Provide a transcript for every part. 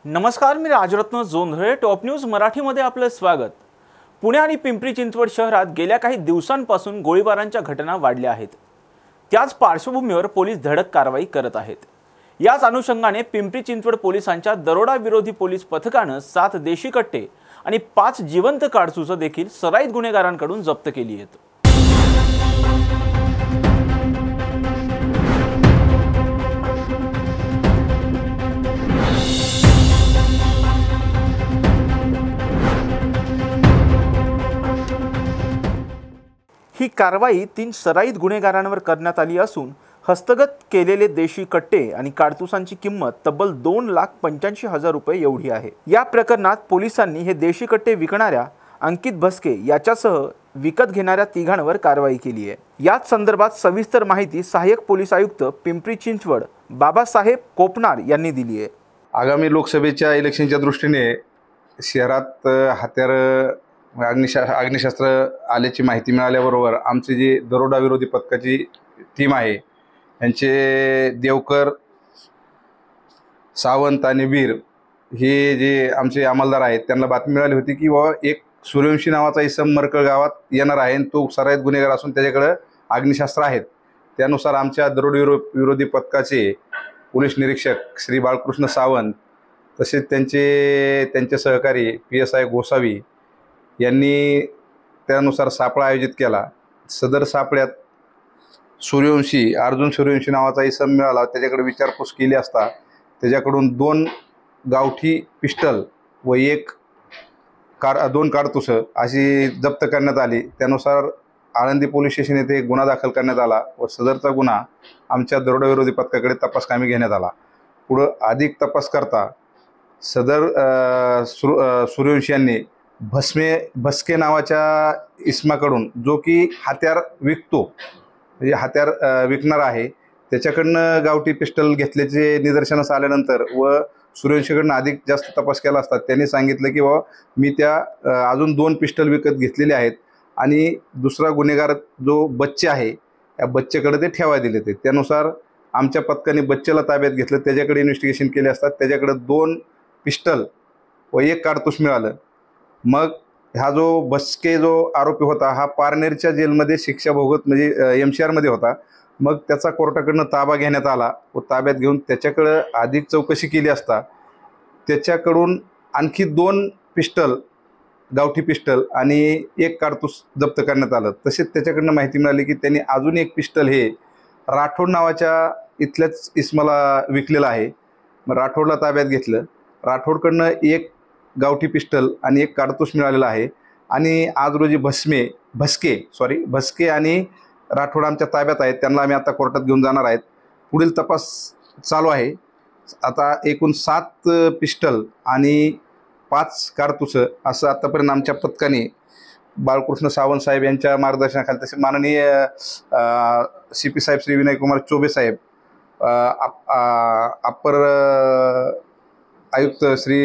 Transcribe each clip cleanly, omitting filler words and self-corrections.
नमस्कार, मी Rajratna Jondhale. Top news मराठीमध्ये आपलं स्वागत. पुणे आणि पिंपरी चिंचवड शहरात गेल्या काही दिवसांपासून गोळीबारांच्या घटना वाढल्या आहेत. त्याच पार्श्वभूमीवर पोलीस धडक कारवाई करत आहेत. याच अनुषंगाने पिंपरी चिंचवड पोलिसांच्या दरोडा विरोधी पोलीस पथकाने 7 देशी कट्टे आणि 5 जिवंत काडतुसं देखील सराईत गुन्हेगारांकडून जप्त केली आहेत. ही कारवाई 3 सराईत गुन्हेगारांवर करण्यात आली असून हस्तगत केलेले देशी कट्टे आणि काडतुसांची किंमत तब्बल 2,85,000 रुपये एवढी आहे. या प्रकरणात पोलिसांनी हे देशी कट्टे विकणाऱ्या अंकित भस्के याच्यासह विकत घेणाऱ्या तिघांवर कारवाई केली आहे. याच संदर्भात सविस्तर माहिती सहाय्यक पोलीस आयुक्त पिंपरी चिंचवड बाबासाहेब कोपनार यांनी दिली आहे. आगामी लोकसभेच्या इलेक्शनच्या दृष्टीने शहरात अग्निशस्त्र आल्याची माहिती मिळाल्याबरोबर आमचे जे दरोडा विरोधी पथकाची टीम आहे यांचे देवकर, सावंत आणि वीर हे जे आमचे अंमलदार आहेत त्यांना बातमी मिळाली होती की बाबा एक सूर्यवंशी नावाचा इसम मरकळ गावात येणार आहे, तो सराईत गुन्हेगार असून त्याच्याकडे अग्निशस्त्र आहेत. त्यानुसार आमच्या दरोडा विरोधी पथकाचे पोलीस निरीक्षक श्री बाळकृष्ण सावंत तसेच त्यांचे सहकारी PSI गोसावी यांनी त्यानुसार सापळा आयोजित केला. सदर सापळ्यात अर्जुन सूर्यवंशी नावाचा इसम मिळाला. त्याच्याकडे विचारपूस केली असता त्याच्याकडून 2 गावठी पिस्टल व 2 काडतुसं अशी जप्त करण्यात आली. त्यानुसार आळंदी पोलीस स्टेशन येथे गुन्हा दाखल करण्यात आला व सदरचा गुन्हा आमच्या दरोडा विरोधी पथकाकडे तपासकामी घेण्यात आला. पुढं अधिक तपास करता सदर सूर्यवंशी यांनी भस्के नावाच्या इसमाकडून, जो की हत्यार विकतो म्हणजे हत्यार विकणार आहे, त्याच्याकडनं गावठी पिस्टल घेतल्याचे निदर्शनास आल्यानंतर व सूर्यवंशीकडनं अधिक जास्त तपास केला असता त्यांनी सांगितलं की बाबा मी अजून 2 पिस्टल विकत घेतलेले आहेत आणि दुसरा गुन्हेगार जो बच्चे आहे या बच्चेकडे ते ठेवाय दिले ते. त्यानुसार आमच्या पथकाने बच्चेला ताब्यात घेतलं. त्याच्याकडे इन्व्हेस्टिगेशन केले असतात त्याच्याकडे 2 पिस्टल व 1 काडतूस मिळालं. मग हा जो भस्के जो आरोपी होता हा पारनेरच्या जेलमध्ये शिक्षा भोगत म्हणजे MCR मध्ये होता. मग त्याचा कोर्टाकडनं ताबा घेण्यात आला व ताब्यात घेऊन त्याच्याकडं अधिक चौकशी केली असता त्याच्याकडून आणखी 2 पिस्टल गावठी पिस्टल आणि 1 काडतूस जप्त करण्यात आलं. तसेच त्याच्याकडनं माहिती मिळाली की त्यांनी अजून 1 पिस्टल हे राठोड नावाच्या इथल्याच इसमाला विकलेलं आहे. मग राठोडला ताब्यात घेतलं. राठोडकडनं 1 गावठी पिस्टल आणि 1 काडतूस मिळालेला आहे आणि आज रोजी भस्के आणि राठोड आमच्या ताब्यात आहेत. त्यांना आम्ही आता कोर्टात घेऊन जाणार आहेत. पुढील तपास चालू आहे. आता एकूण 7 पिस्टल आणि 5 काडतुसं असं आतापर्यंत आमच्या पथकाने बाळकृष्ण सावंत साहेब यांच्या मार्गदर्शनाखाली, तसे माननीय CP साहेब श्री विनयकुमार चौबे साहेब, अप्पर आयुक्त श्री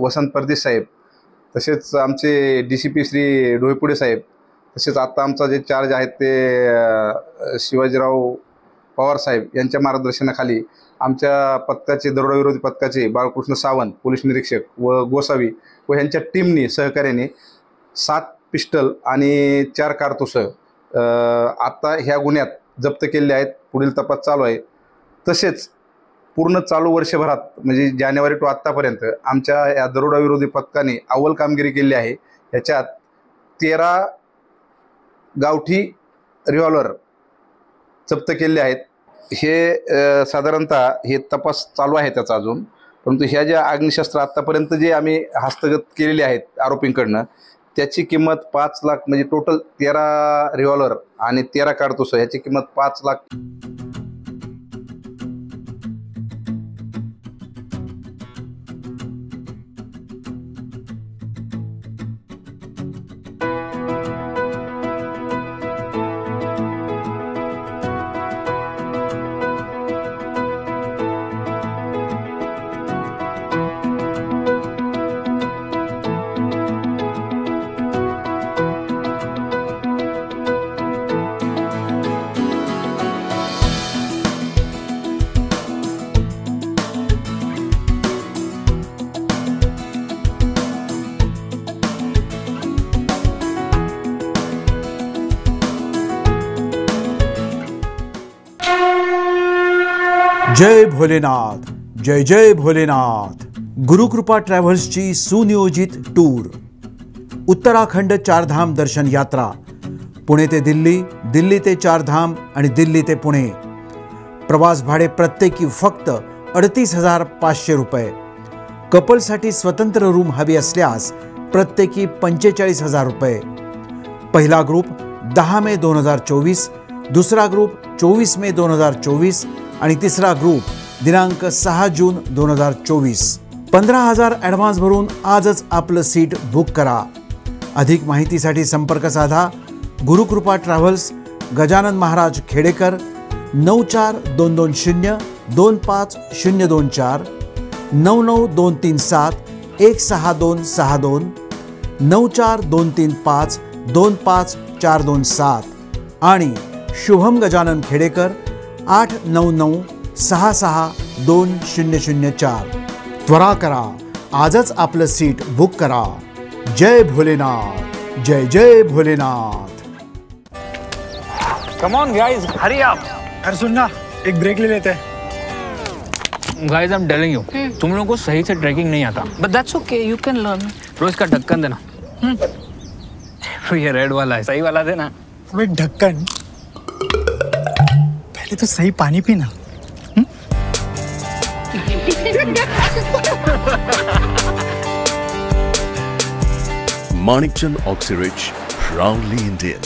वसंत परदेश साहेब, तसेच आमचे DCP श्री ढोयपुडे साहेब, तसेच आता आमचा जे चार्ज आहेत ते शिवाजीराव पवार साहेब यांच्या मार्गदर्शनाखाली आमच्या पथकाचे दरोडा विरोधी पथकाचे बाळकृष्ण सावंत पोलीस निरीक्षक व गोसावी व यांच्या टीमने सहकार्याने 7 पिस्टल आणि 4 काडतुसं आता ह्या गुन्ह्यात जप्त केलेले आहेत. पुढील तपास चालू आहे. तसेच पूर्ण चालू वर्षभरात म्हणजे जानेवारी टू आत्तापर्यंत आमच्या या दरोडा विरोधी पथकाने अव्वल कामगिरी केली आहे. ह्याच्यात 13 गावठी रिव्हॉल्वर जप्त केले आहेत. हे साधारणतः हे तपास चालू आहे त्याचा अजून, परंतु ह्या ज्या अग्निशस्त्र आत्तापर्यंत जे आम्ही हस्तगत केलेले आहेत आरोपींकडनं त्याची किंमत 5 लाख, म्हणजे टोटल 13 रिव्हॉल्वर आणि 13 काडतुसं ह्याची किंमत 5 लाख. जय भोलेनाथ, जय जय भोलेनाथ। गुरुकृपा ट्रॅव्हल्सची सुनियोजित टूर, उत्तराखंड चारधाम दर्शन यात्रा, पुणे ते दिल्ली, दिल्ली ते चारधाम आणि दिल्ली ते पुणे। प्रवास भाडे प्रत्येकी फक्त 38,500 रुपये। कपलसाठी स्वतंत्र रूम हवी असल्यास प्रत्येकी 45,000 रुपये। पहिला ग्रुप 10 मे 2024, दुसरा ग्रुप 24 मे 2024 आणि तिसरा ग्रुप दिनांक 6 जून 2024। 15,000 ॲडव्हान्स भरून आजच आपलं सीट बुक करा। अधिक माहितीसाठी संपर्क साधा गुरुकृपा ट्रॅव्हल्स, गजानन महाराज खेडेकर, 94-220-25024, 99-237-16262, 94-235-25427 आणि शुभम गजानन खेडेकर 899-66-2004। त्वरा करा, आजच आपलं सीट बुक करा। जय भोलेनाथ, जय जय Bholenath. Come on guys, hurry up. यार सुन ना, एक ब्रेक ले लेते हैं। Guys, I'm telling you, तुम लोगों को सही से ट्रैकिंग नहीं आता। But that's okay, you can learn. रोज का ढक्कन देना। ये रेड वाला है, सही वाला देना। अबे ढक्कन, पहले तो सही पानी पीना। Manikchand Oxyrich, proudly Indian.